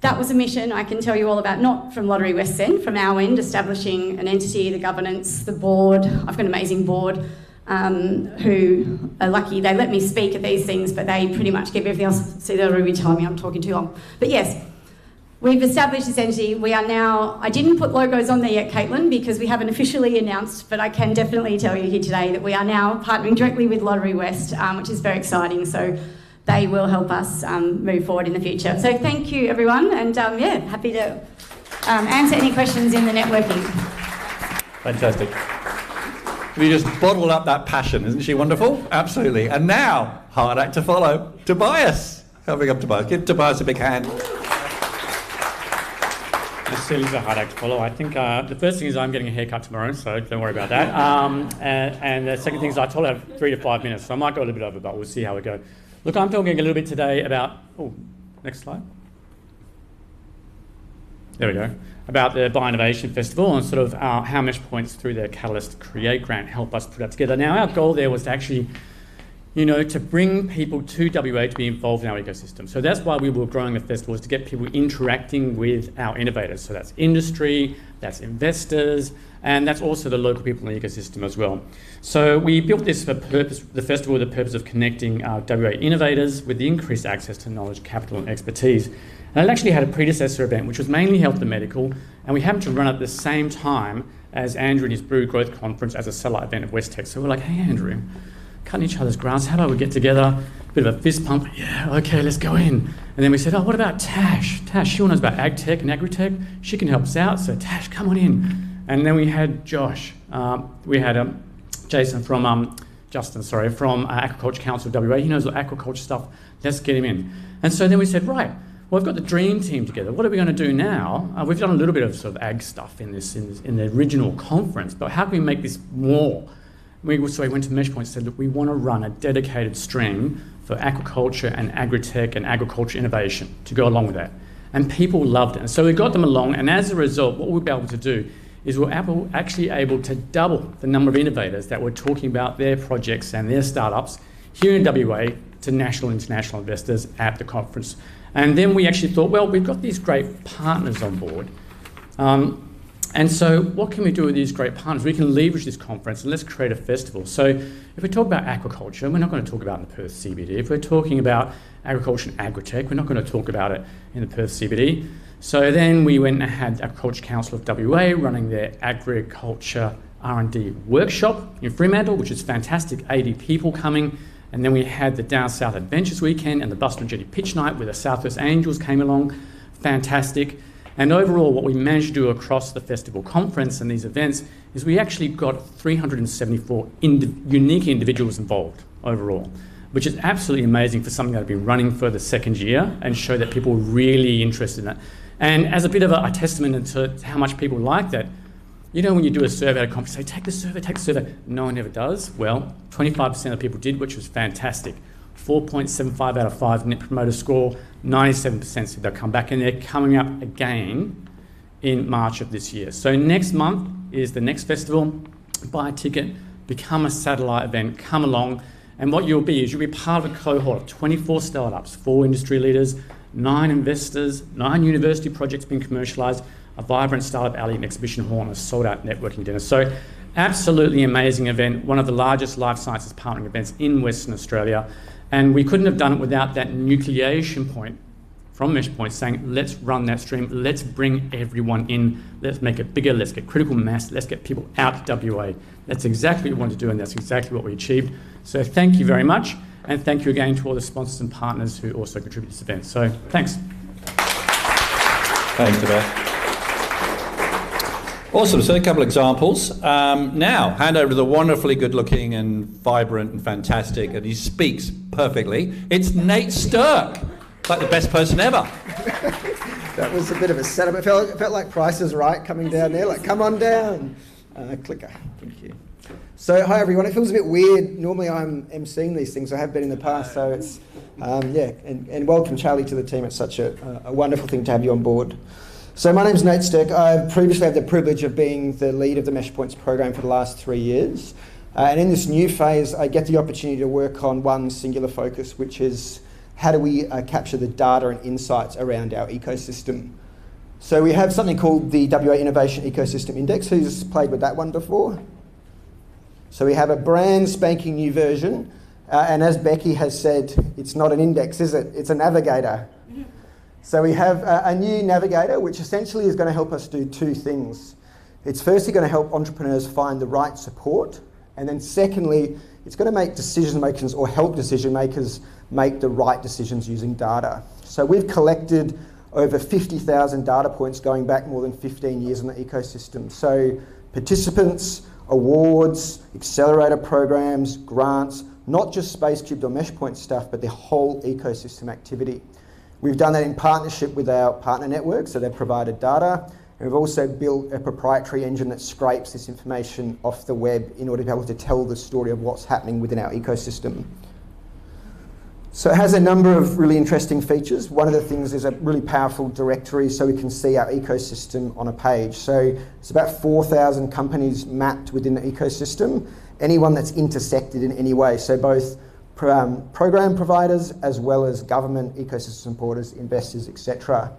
that was a mission I can tell you all about, not from Lotterywest's end, from our end, establishing an entity, the governance, the board. I've got an amazing board who are lucky. They let me speak at these things, but they pretty much give everything else. See, they'll already telling me I'm talking too long. But yes, we've established essentially, we are now, I didn't put logos on there yet, Caitlin, because we haven't officially announced, but I can definitely tell you here today that we are now partnering directly with Lotterywest, which is very exciting. So they will help us move forward in the future. So thank you, everyone, and yeah, happy to answer any questions in the networking. Fantastic. We just bottled up that passion, isn't she wonderful? Absolutely. And now, hard act to follow, Tobias. Helping up Tobias. Give Tobias a big hand. This still is a hard act to follow. I think the first thing is I'm getting a haircut tomorrow, so don't worry about that. And the second thing is I told her 3 to 5 minutes, so I might go a little bit over, but we'll see how we go. Look, I'm talking a little bit today about, next slide. There we go. About the Bioinnovation Festival and sort of how Meshpoints through their Catalyst Create grant help us put that together. Now, our goal there was to actually, to bring people to WA to be involved in our ecosystem. So that's why we were growing the festival, is to get people interacting with our innovators. So that's industry, that's investors, and that's also the local people in the ecosystem as well. So we built this for the festival with the purpose of connecting our WA innovators with the increased access to knowledge, capital and expertise. And it actually had a predecessor event, which was mainly health and medical, and we happened to run at the same time as Andrew and his Brew Growth Conference as a satellite event of West So we're like, hey Andrew, cutting each other's grass, how about we get together, bit of a fist pump, yeah, okay, let's go in. And then we said, what about Tash? Tash, she knows about ag tech and agri-tech, she can help us out, so Tash, come on in. And then we had Josh, we had Jason from, from Aquaculture Council of WA, he knows all aquaculture stuff, let's get him in. And so then we said, right, well, we've got the dream team together. What are we going to do now? We've done a little bit of sort of ag stuff in the original conference, but how can we make this more? So we went to Meshpoints and said, look, we want to run a dedicated stream for aquaculture and agri-tech and agriculture innovation to go along with that. And people loved it. And so we got them along, and as a result, what we'll be able to do is we're actually able to double the number of innovators that were talking about their projects and their startups here in WA to national and international investors at the conference. And then we actually thought, well, we've got these great partners on board. And so what can we do with these great partners? We can leverage this conference and let's create a festival. So if we talk about aquaculture, we're not going to talk about it in the Perth CBD. If we're talking about agriculture and agri-tech, we're not going to talk about it in the Perth CBD. So then we went and had Agriculture Council of WA running their agriculture R&D workshop in Fremantle, which is fantastic, 80 people coming. And then we had the Down South Adventures Weekend and the Bustle Jetty Pitch Night where the Southwest Angels came along, fantastic. And overall, what we managed to do across the festival conference and these events is we actually got 374 unique individuals involved overall, which is absolutely amazing for something that had been running for the second year and show that people were really interested in it. And as a bit of a testament to how much people like that, when you do a survey at a conference, say, take the survey. No one ever does. Well, 25% of people did, which was fantastic. 4.75 out of 5 Net Promoter Score, 97% said they'll come back, and they're coming up again in March of this year. So next month is the next festival. Buy a ticket, become a satellite event, come along, and what you'll be part of a cohort of 24 startups, 4 industry leaders, 9 investors, 9 university projects being commercialised, a vibrant startup alley and exhibition hall, and a sold-out networking dinner. So absolutely amazing event, one of the largest life sciences partnering events in Western Australia. And we couldn't have done it without that nucleation point from Meshpoints saying, let's run that stream, let's bring everyone in, let's make it bigger, let's get critical mass, let's get people out to WA. That's exactly what we wanted to do, and that's exactly what we achieved. So thank you very much, and thank you again to all the sponsors and partners who also contribute to this event. So thanks. Thanks, Tobias. Awesome, so a couple of examples. Now, hand over to the wonderfully good-looking and vibrant and fantastic, and he speaks perfectly. It's Nate Stirk, like the best person ever. That was a bit of a setup. It felt like Price is Right coming down there, like, come on down. Clicker, thank you. So, hi everyone. It feels a bit weird. Normally I'm emceeing these things. I have been in the past, so it's, and welcome Charlie to the team. It's such a wonderful thing to have you on board. So my name's Nate Stirk. I've previously had the privilege of being the lead of the Meshpoints program for the last 3 years. And in this new phase, I get the opportunity to work on one singular focus, which is how do we capture the data and insights around our ecosystem. So we have something called the WA Innovation Ecosystem Index. Who's played with that one before? So we have a brand spanking new version. And as Becky has said, it's not an index, is it? It's a navigator. So we have a new navigator, which essentially is going to help us do two things. It's firstly going to help entrepreneurs find the right support, and then secondly, it's going to make decision makers or help decision makers make the right decisions using data. So we've collected over 50,000 data points going back more than 15 years in the ecosystem. So participants, awards, accelerator programs, grants, not just SpaceCubed or Meshpoints stuff, but the whole ecosystem activity. We've done that in partnership with our partner network, so they've provided data. And we've also built a proprietary engine that scrapes this information off the web in order to be able to tell the story of what's happening within our ecosystem. So it has a number of really interesting features. One of the things is a really powerful directory so we can see our ecosystem on a page. So it's about 4,000 companies mapped within the ecosystem, anyone that's intersected in any way. So both program providers as well as government, ecosystem supporters, investors, etc.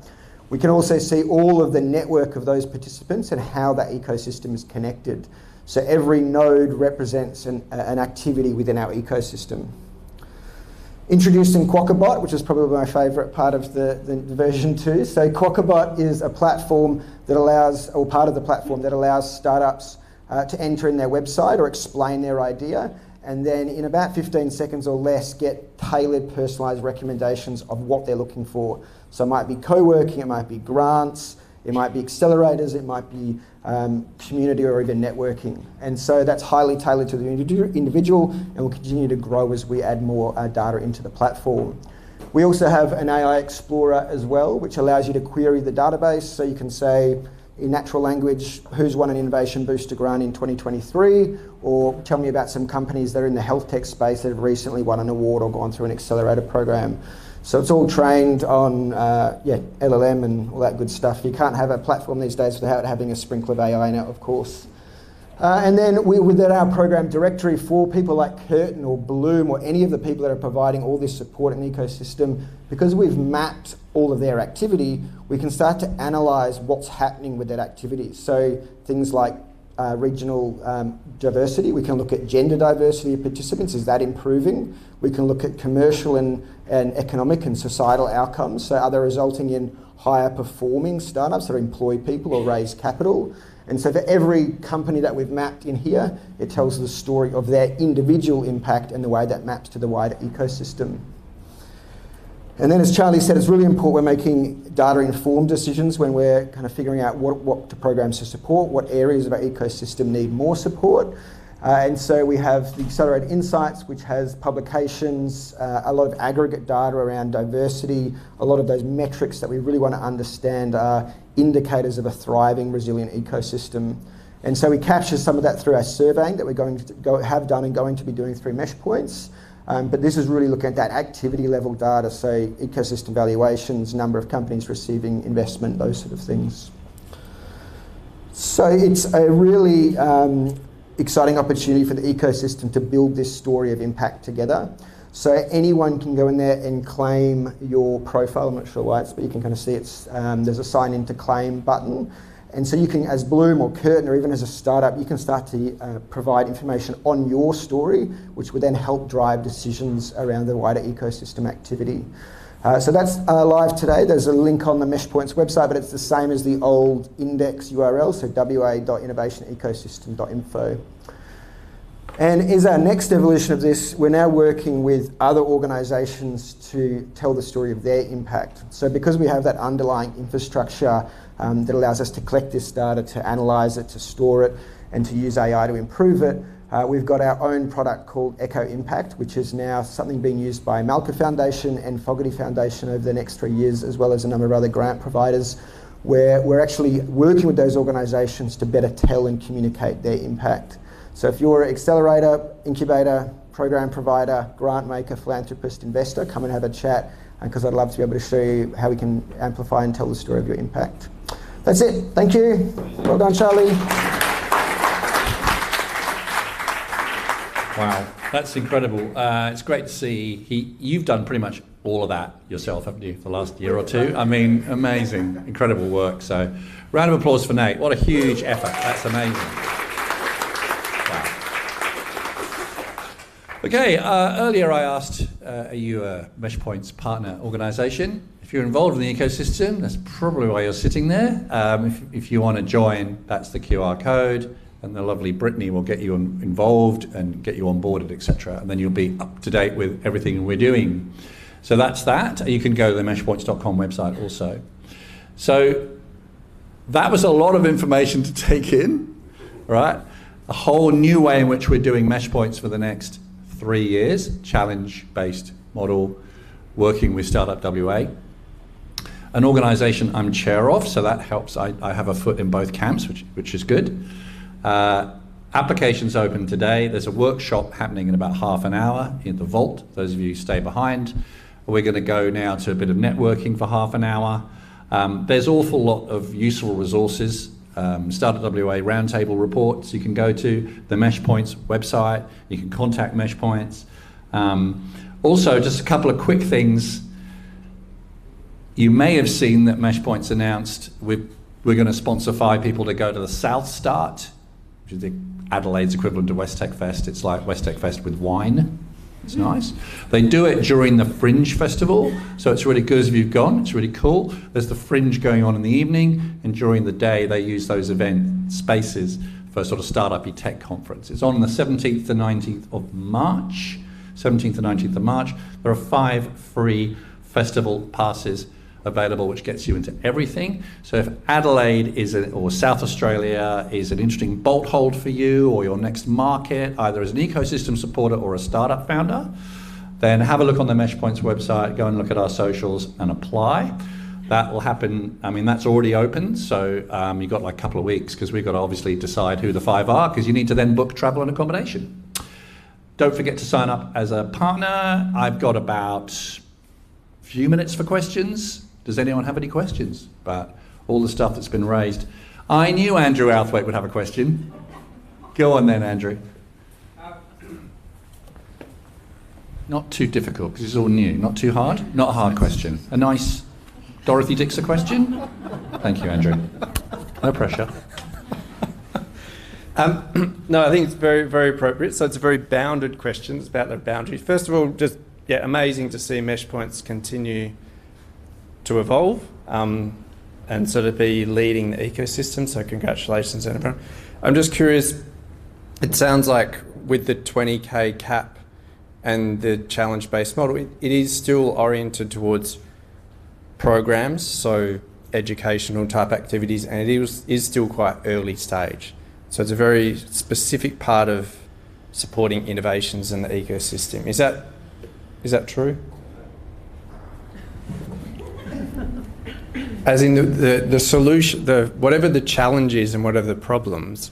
We can also see all of the network of those participants and how that ecosystem is connected. So every node represents an activity within our ecosystem. Introducing Quokka, which is probably my favourite part of the version 2. So Quokka is a platform that allows, or part of the platform that allows startups to enter in their website or explain their idea, and then in about 15 seconds or less get tailored, personalised recommendations of what they're looking for. So it might be co-working, it might be grants, it might be accelerators, it might be community or even networking. And so that's highly tailored to the individual and will continue to grow as we add more data into the platform. We also have an AI Explorer as well, which allows you to query the database. So you can say, in natural language, who's won an Innovation Booster grant in 2023, or tell me about some companies that are in the health tech space that have recently won an award or gone through an accelerator program. So it's all trained on LLM and all that good stuff. You can't have a platform these days without having a sprinkle of AI in it, of course. And then within our program directory for people like Curtin or Bloom or any of the people that are providing all this support in the ecosystem, because we've mapped all of their activity, we can start to analyse what's happening with that activity. So things like regional diversity, we can look at gender diversity of participants, is that improving? We can look at commercial and economic and societal outcomes, so are they resulting in higher performing startups that employ people or raise capital? And so for every company that we've mapped in here, it tells the story of their individual impact and the way that maps to the wider ecosystem. And then, as Charlie said, it's really important we're making data-informed decisions when we're kind of figuring out what the programs to support, what areas of our ecosystem need more support. And so we have the Accelerated Insights, which has publications, a lot of aggregate data around diversity. A lot of those metrics that we really want to understand are indicators of a thriving, resilient ecosystem. And so we capture some of that through our surveying that we're going to have done and going to be doing through Meshpoints. But this is really looking at that activity level data, so ecosystem valuations, number of companies receiving investment, those sort of things. So it's a really exciting opportunity for the ecosystem to build this story of impact together. So anyone can go in there and claim your profile. I'm not sure why but you can kind of see it's there's a sign in to claim button. And so you can, as Bloom or Curtin or even as a startup, you can start to provide information on your story, which would then help drive decisions around the wider ecosystem activity. So that's live today. There's a link on the Meshpoints website, but it's the same as the old index URL, so wa.innovationecosystem.info. And as our next evolution of this, we're now working with other organisations to tell the story of their impact. So because we have that underlying infrastructure that allows us to collect this data, to analyse it, to store it, and to use AI to improve it, we've got our own product called Echo Impact, which is now something being used by Malka Foundation and Fogarty Foundation over the next 3 years, as well as a number of other grant providers, where we're actually working with those organisations to better tell and communicate their impact. So if you're an accelerator, incubator, program provider, grant maker, philanthropist, investor, come and have a chat, because I'd love to be able to show you how we can amplify and tell the story of your impact. That's it. Thank you. Well done, Charlie. Wow, that's incredible. It's great to see. You've done pretty much all of that yourself, haven't you, for the last year or two? I mean, amazing, incredible work. So, round of applause for Nate. What a huge effort. That's amazing. Okay, earlier I asked, are you a Meshpoints partner organisation? If you're involved in the ecosystem, that's probably why you're sitting there. If you want to join, that's the QR code, and the lovely Brittany will get you involved and get you onboarded, etc. And then you'll be up to date with everything we're doing. So that's that. You can go to the meshpoints.com website also. So that was a lot of information to take in, right? A whole new way in which we're doing Meshpoints for the next 3 years, challenge-based model, working with Startup WA. An organisation I'm chair of, so that helps. I have a foot in both camps, which is good. Applications open today. There's a workshop happening in about half an hour in the vault. Those of you who stay behind. We're going to go now to a bit of networking for half an hour. There's an awful lot of useful resources. Startup WA roundtable reports you can go to, the Meshpoints website. You can contact Meshpoints. Also, just a couple of quick things. You may have seen that Meshpoints announced we're going to sponsor 5 people to go to the South Start, which is the Adelaide's equivalent to West Tech Fest. It's like West Tech Fest with wine. It's nice. They do it during the Fringe Festival, so it's really good if you've gone. It's really cool. There's the Fringe going on in the evening, and during the day they use those event spaces for a sort of startup-y tech conference. It's on the 17th to 19th of March. 17th to 19th of March. There are 5 free festival passes available, which gets you into everything. So if Adelaide or South Australia is an interesting bolt hold for you, or your next market, either as an ecosystem supporter or a startup founder, then have a look on the Meshpoints website, go and look at our socials and apply. That will happen. I mean, that's already open, so you've got like a couple of weeks, because we've got to obviously decide who the 5 are, because you need to then book travel and accommodation. Don't forget to sign up as a partner. I've got about a few minutes for questions. Does anyone have any questions about all the stuff that's been raised? I knew Andrew Outhwaite would have a question. Go on then, Andrew. Not too difficult, because it's all new. Not too hard? Not a hard question. A nice Dorothy Dixer question? Thank you, Andrew. No pressure. No, I think it's very, very appropriate. So it's a very bounded question. It's about the boundaries. First of all, just, amazing to see Meshpoints continue to evolve and sort of be leading the ecosystem. So congratulations, everyone. I'm just curious, it sounds like with the 20K cap and the challenge-based model, it is still oriented towards programs, so educational type activities, and it is still quite early stage. So it's a very specific part of supporting innovations in the ecosystem. Is that true? As in the solution, whatever the challenge is and whatever the problems,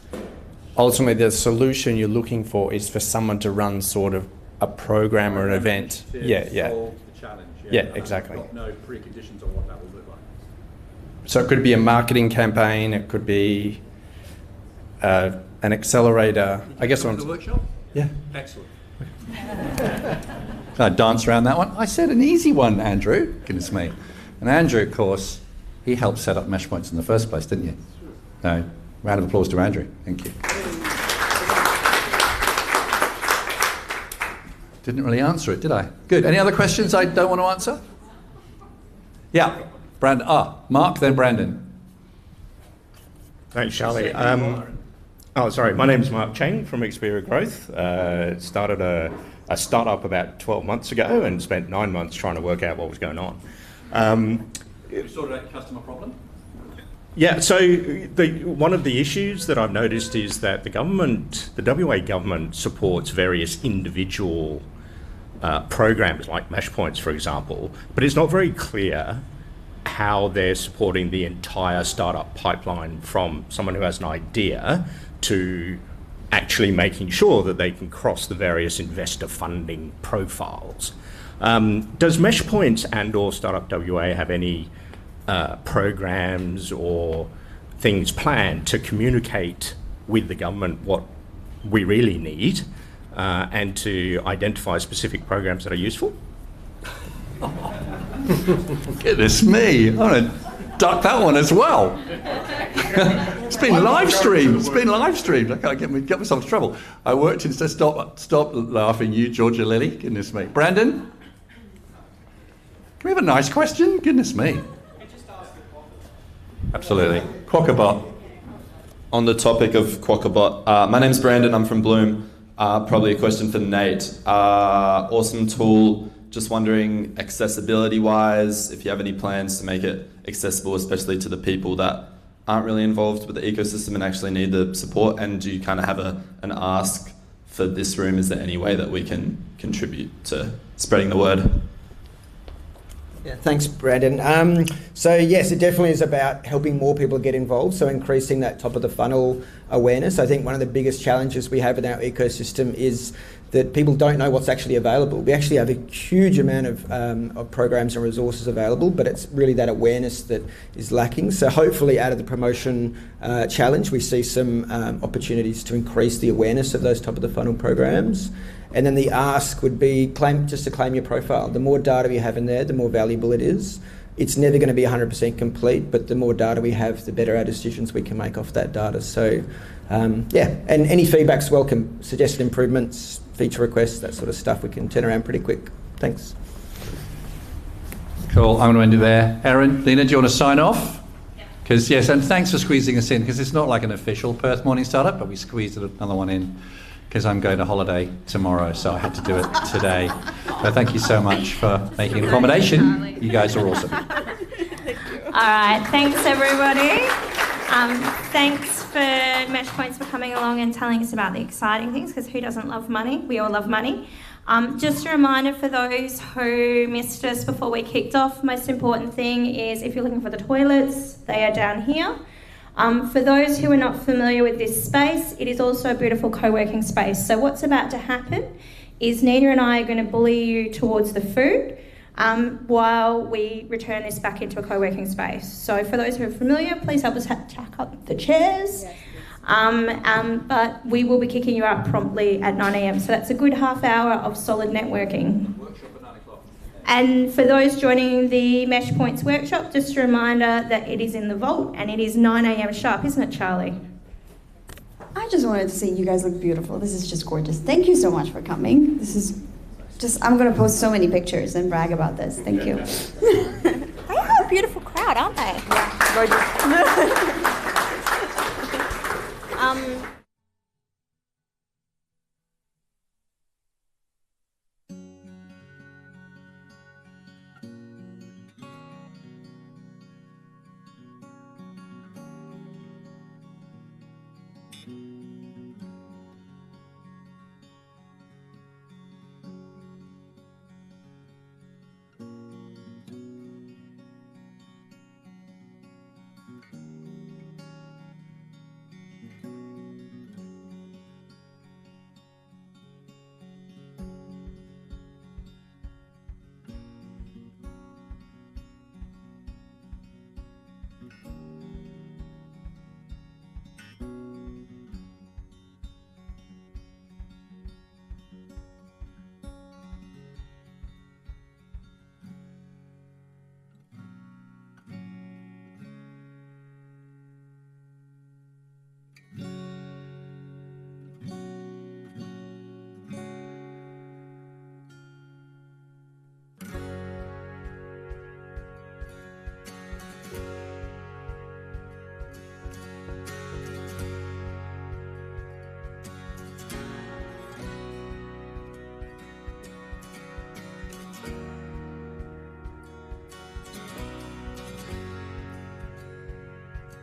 ultimately the solution you're looking for is for someone to run sort of a program or an event. Solve the challenge. Yeah, exactly. No preconditions on what that will look like. So it could be a marketing campaign, it could be an accelerator. I guess the workshop? Yeah. Excellent. I danced around that one. I said an easy one, Andrew. Goodness me. And Andrew, of course, he helped set up Meshpoints in the first place, didn't you? No. Round of applause to Andrew. Thank you. Didn't really answer it, did I? Good. Any other questions I don't want to answer? Yeah. Brandon. Mark, then Brandon. Thanks, Charlie. My name's Mark Cheng from Xperia Growth. Started a startup about 12 months ago and spent 9 months trying to work out what was going on. You sorted out customer problem? Yeah, so one of the issues that I've noticed is that the WA government supports various individual programs like Meshpoints, for example, but it's not very clear how they're supporting the entire startup pipeline from someone who has an idea to actually making sure that they can cross the various investor funding profiles. Does Meshpoints and or Startup WA have any programs or things planned to communicate with the government what we really need and to identify specific programs that are useful? Goodness me, I'm going to duck that one as well. It's been live streamed. I can't get myself into trouble. I worked in... Stop laughing, you, Georgia Lily. Goodness me. Brandon? we have a nice question? Goodness me. Absolutely. Quackabot. On the topic of Quackabot, my name's Brandon, I'm from Bloom. Probably a question for Nate. Awesome tool, just wondering accessibility-wise, if you have any plans to make it accessible, especially to the people that aren't really involved with the ecosystem and actually need the support, and do you kind of have an ask for this room? Is there any way that we can contribute to spreading the word? Yeah, thanks, Brandon. So yes, it definitely is about helping more people get involved, so increasing that top of the funnel awareness. I think one of the biggest challenges we have in our ecosystem is that people don't know what's actually available. We actually have a huge amount of programs and resources available, but it's really that awareness that is lacking. So hopefully out of the promotion challenge, we see some opportunities to increase the awareness of those top of the funnel programs. And then the ask would be just to claim your profile. The more data we have in there, the more valuable it is. It's never going to be 100% complete, but the more data we have, the better our decisions we can make off that data. So, yeah, and any feedback's welcome. Suggested improvements, feature requests, that sort of stuff, we can turn around pretty quick. Thanks. Cool, I'm going to end it there. Erin, Lena, do you want to sign off? Because yes, and thanks for squeezing us in, because it's not like an official Perth Morning Startup, but we squeezed another one in because I'm going to holiday tomorrow, so I had to do it today. So thank you so much for making an accommodation. You guys are awesome. All right, thanks everybody. Thanks for Meshpoints for coming along and telling us about the exciting things, because who doesn't love money? We all love money. Just a reminder for those who missed us before we kicked off, most important thing is if you're looking for the toilets, they are down here. For those who are not familiar with this space, it is also a beautiful co-working space. So what's about to happen is Nina and I are going to bully you towards the food while we return this back into a co-working space. So for those who are familiar, please help us tack up the chairs. But we will be kicking you out promptly at 9 a.m. So that's a good half hour of solid networking. And for those joining the Meshpoints workshop, just a reminder that it is in the vault and it is 9 a.m. sharp, isn't it, Charlie? I just wanted to say you guys look beautiful. This is just gorgeous. Thank you so much for coming. This is just, I'm going to post so many pictures and brag about this. Thank you. They are a beautiful crowd, aren't they? Yeah, gorgeous.